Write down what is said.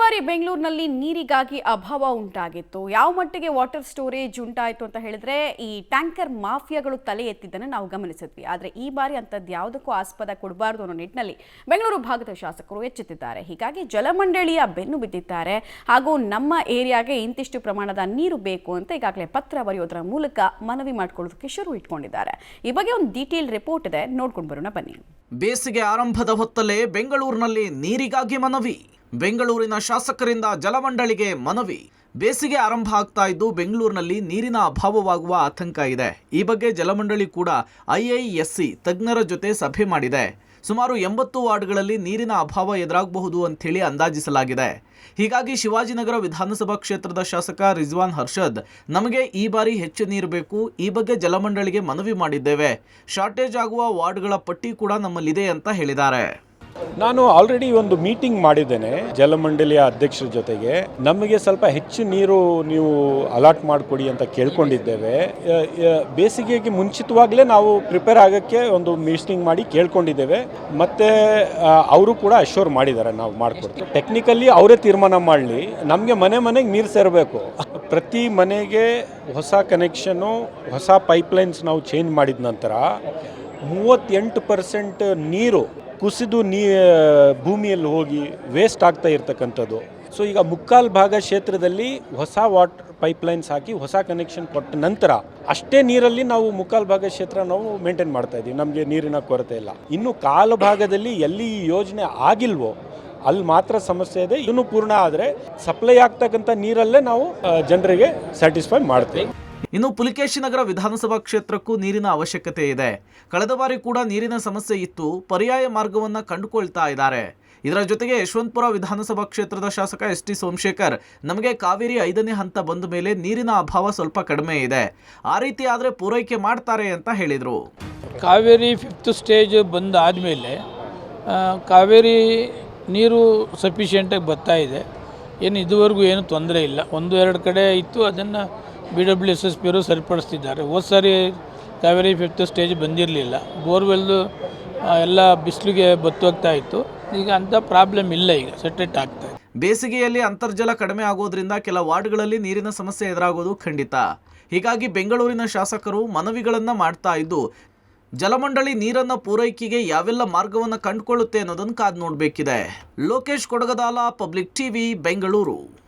ಬಾರಿ ಬೆಂಗಳೂರಿನಲ್ಲಿ ನೀರಿಗಾಗಿ ಅಭಾವ ಉಂಟಾಗಿತ್ತು. ಯಾವ ಮಟ್ಟಿಗೆ ವಾಟರ್ ಸ್ಟೋರೇಜ್ ಉಂಟಾಯಿತು ಅಂತ ಹೇಳಿದ್ರೆ ಈ ಟ್ಯಾಂಕರ್ ಮಾಫಿಯಾಗಳು ತಲೆ ಎತ್ತಿದ್ದನ್ನು ನಾವು ಗಮನಿಸಿದ್ವಿ. ಆದರೆ ಈ ಬಾರಿ ಅಂಥದ್ದು ಯಾವುದಕ್ಕೂ ಆಸ್ಪದ ಕೊಡಬಾರದು ಅನ್ನೋ ನಿಟ್ಟಿನಲ್ಲಿ ಬೆಂಗಳೂರು ಭಾಗದ ಶಾಸಕರು ಎಚ್ಚೆತ್ತಿದ್ದಾರೆ. ಹೀಗಾಗಿ ಜಲಮಂಡಳಿಯ ಬೆನ್ನು ಬಿದ್ದಿದ್ದಾರೆ ಹಾಗೂ ನಮ್ಮ ಏರಿಯಾಗೆ ಇಂತಿಷ್ಟು ಪ್ರಮಾಣದ ನೀರು ಬೇಕು ಅಂತ ಈಗಾಗಲೇ ಪತ್ರ ಬರೆಯೋದರ ಮೂಲಕ ಮನವಿ ಮಾಡಿಕೊಳ್ಳೋದಕ್ಕೆ ಶುರು ಇಟ್ಕೊಂಡಿದ್ದಾರೆ. ಈ ಬಗ್ಗೆ ಒಂದು ಡೀಟೇಲ್ ರಿಪೋರ್ಟ್ ಇದೆ, ನೋಡ್ಕೊಂಡು ಬರೋಣ ಬನ್ನಿ. ಬೇಸಿಗೆ ಆರಂಭದ ಹೊತ್ತಲ್ಲೇ ಬೆಂಗಳೂರಿನಲ್ಲಿ ನೀರಿಗಾಗಿ ಮನವಿ. ಬೆಂಗಳೂರಿನ ಶಾಸಕರಿಂದ ಜಲಮಂಡಳಿಗೆ ಮನವಿ. ಬೇಸಿಗೆ ಆರಂಭ ಆಗ್ತಾ ಇದ್ದು ಬೆಂಗಳೂರಿನಲ್ಲಿ ನೀರಿನ ಅಭಾವವಾಗುವ ಆತಂಕ ಇದೆ. ಈ ಬಗ್ಗೆ ಜಲಮಂಡಳಿ ಕೂಡ IISC ತಜ್ಞರ ಜೊತೆ ಸಭೆ ಮಾಡಿದೆ. ಸುಮಾರು 80 ವಾರ್ಡ್ಗಳಲ್ಲಿ ನೀರಿನ ಅಭಾವ ಎದುರಾಗಬಹುದು ಅಂಥೇಳಿ ಅಂದಾಜಿಸಲಾಗಿದೆ. ಹೀಗಾಗಿ ಶಿವಾಜಿನಗರ ವಿಧಾನಸಭಾ ಕ್ಷೇತ್ರದ ಶಾಸಕ ರಿಜ್ವಾನ್ ಹರ್ಷದ್ ನಮಗೆ ಈ ಬಾರಿ ಹೆಚ್ಚು ನೀರು ಬೇಕು, ಈ ಬಗ್ಗೆ ಜಲಮಂಡಳಿಗೆ ಮನವಿ ಮಾಡಿದ್ದೇವೆ, ಶಾರ್ಟೇಜ್ ಆಗುವ ವಾರ್ಡ್ಗಳ ಪಟ್ಟಿ ಕೂಡ ನಮ್ಮಲ್ಲಿದೆ ಅಂತ ಹೇಳಿದ್ದಾರೆ. ನಾನು ಆಲ್ರೆಡಿ ಒಂದು ಮೀಟಿಂಗ್ ಮಾಡಿದ್ದೇನೆ ಜಲಮಂಡಳಿಯ ಅಧ್ಯಕ್ಷರ ಜೊತೆಗೆ. ನಮಗೆ ಸ್ವಲ್ಪ ಹೆಚ್ಚು ನೀರು ನೀವು ಅಲಾಟ್ ಮಾಡಿಕೊಡಿ ಅಂತ ಕೇಳ್ಕೊಂಡಿದ್ದೇವೆ. ಬೇಸಿಗೆಗೆ ಮುಂಚಿತವಾಗಲೇ ನಾವು ಪ್ರಿಪೇರ್ ಆಗೋಕ್ಕೆ ಒಂದು ಮೀಟಿಂಗ್ ಮಾಡಿ ಕೇಳ್ಕೊಂಡಿದ್ದೇವೆ. ಮತ್ತು ಅವರು ಕೂಡ ಅಶ್ಯೂರ್ ಮಾಡಿದ್ದಾರೆ ನಾವು ಮಾಡಿಕೊಡ್ತೀವಿ. ಟೆಕ್ನಿಕಲಿ ಅವರೇ ತೀರ್ಮಾನ ಮಾಡಲಿ. ನಮಗೆ ಮನೆಗೆ ನೀರು ಸೇರಬೇಕು. ಪ್ರತಿ ಮನೆಗೆ ಹೊಸ ಕನೆಕ್ಷನ್ನು, ಹೊಸ ಪೈಪ್ಲೈನ್ಸ್ ನಾವು ಚೇಂಜ್ ಮಾಡಿದ ನಂತರ 38% ನೀರು ಕುಸಿದು ಭೂಮಿಯಲ್ಲಿ ಹೋಗಿ ವೇಸ್ಟ್ ಆಗ್ತಾ ಇರ್ತಕ್ಕಂಥದ್ದು. ಸೊ ಈಗ ಮುಕ್ಕಾಲು ಭಾಗ ಕ್ಷೇತ್ರದಲ್ಲಿ ಹೊಸ ವಾಟರ್ ಪೈಪ್ಲೈನ್ಸ್ ಹಾಕಿ ಹೊಸ ಕನೆಕ್ಷನ್ ಕೊಟ್ಟ ನಂತರ ಅಷ್ಟೇ ನೀರಲ್ಲಿ ನಾವು ಮುಕ್ಕಾಲು ಭಾಗ ಕ್ಷೇತ್ರ ನಾವು ಮೇಂಟೈನ್ ಮಾಡ್ತಾ ಇದ್ದೀವಿ. ನಮಗೆ ನೀರಿನ ಕೊರತೆ ಇಲ್ಲ. ಇನ್ನು ಕಾಲು ಭಾಗದಲ್ಲಿ ಎಲ್ಲಿ ಈ ಯೋಜನೆ ಆಗಿಲ್ವೋ ಅಲ್ಲಿ ಮಾತ್ರ ಸಮಸ್ಯೆ ಇದೆ. ಇನ್ನೂ ಪೂರ್ಣ ಆದರೆ ಸಪ್ಲೈ ಆಗ್ತಕ್ಕಂಥ ನೀರಲ್ಲೇ ನಾವು ಜನರಿಗೆ ಸ್ಯಾಟಿಸ್ಫೈ ಮಾಡ್ತೀವಿ. ಇನ್ನು ಪುಲಿಕೇಶಿನಗರ ವಿಧಾನಸಭಾ ಕ್ಷೇತ್ರಕ್ಕೂ ನೀರಿನ ಅವಶ್ಯಕತೆ ಇದೆ. ಕಳೆದ ಬಾರಿ ಕೂಡ ನೀರಿನ ಸಮಸ್ಯೆ ಇತ್ತು, ಪರ್ಯಾಯ ಮಾರ್ಗವನ್ನು ಕಂಡುಕೊಳ್ತಾ ಇದ್ದಾರೆ. ಇದರ ಜೊತೆಗೆ ಯಶವಂತಪುರ ವಿಧಾನಸಭಾ ಕ್ಷೇತ್ರದ ಶಾಸಕ ST ಸೋಮಶೇಖರ್ ನಮಗೆ ಕಾವೇರಿ 5ನೇ ಹಂತ ಬಂದ ಮೇಲೆ ನೀರಿನ ಅಭಾವ ಸ್ವಲ್ಪ ಕಡಿಮೆ ಇದೆ, ಆ ರೀತಿ ಆದರೆ ಪೂರೈಕೆ ಮಾಡ್ತಾರೆ ಅಂತ ಹೇಳಿದರು. ಕಾವೇರಿ 5th ಸ್ಟೇಜ್ ಬಂದಾದಮೇಲೆ ಕಾವೇರಿ ನೀರು ಸಫಿಷಿಯೆಂಟಾಗಿ ಬರ್ತಾ ಇದೆ. ಏನು ಇದುವರೆಗೂ ಏನು ತೊಂದರೆ ಇಲ್ಲ. 1-2 ಕಡೆ ಇತ್ತು, ಅದನ್ನು BWSSP ಅವರು ಸರಿಪಡಿಸ್ತಿದ್ದಾರೆ. ಹೋದ ಸಾರಿ ಕಾವೇರಿ 5th ಸ್ಟೇಜ್ ಬಂದಿರಲಿಲ್ಲ. ಬೋರ್ವೆಲ್ದು ಎಲ್ಲ ಬಿಸಿಲಿಗೆ ಬತ್ತೋಗ್ತಾ ಇತ್ತು. ಈಗ ಅಂಥ ಪ್ರಾಬ್ಲಮ್ ಇಲ್ಲ, ಈಗ ಸೆಟೆಟ್ ಆಗ್ತಾ ಇದೆ. ಬೇಸಿಗೆಯಲ್ಲಿ ಅಂತರ್ಜಲ ಕಡಿಮೆ ಆಗೋದ್ರಿಂದ ಕೆಲ ವಾರ್ಡ್ಗಳಲ್ಲಿ ನೀರಿನ ಸಮಸ್ಯೆ ಎದುರಾಗೋದು ಖಂಡಿತ. ಹೀಗಾಗಿ ಬೆಂಗಳೂರಿನ ಶಾಸಕರು ಮನವಿಗಳನ್ನು ಮಾಡ್ತಾ ಇದ್ದು ಜಲಮಂಡಳಿ ನೀರನ್ನ ಪೂರೈಕೆಗೆ ಯಾವೆಲ್ಲ ಮಾರ್ಗವನ್ನು ಕಂಡುಕೊಳ್ಳುತ್ತೆ ಅನ್ನೋದನ್ನು ಕಾದು ನೋಡಬೇಕಿದೆ. Lokesh Kodagadala, public TV, Bengaluru.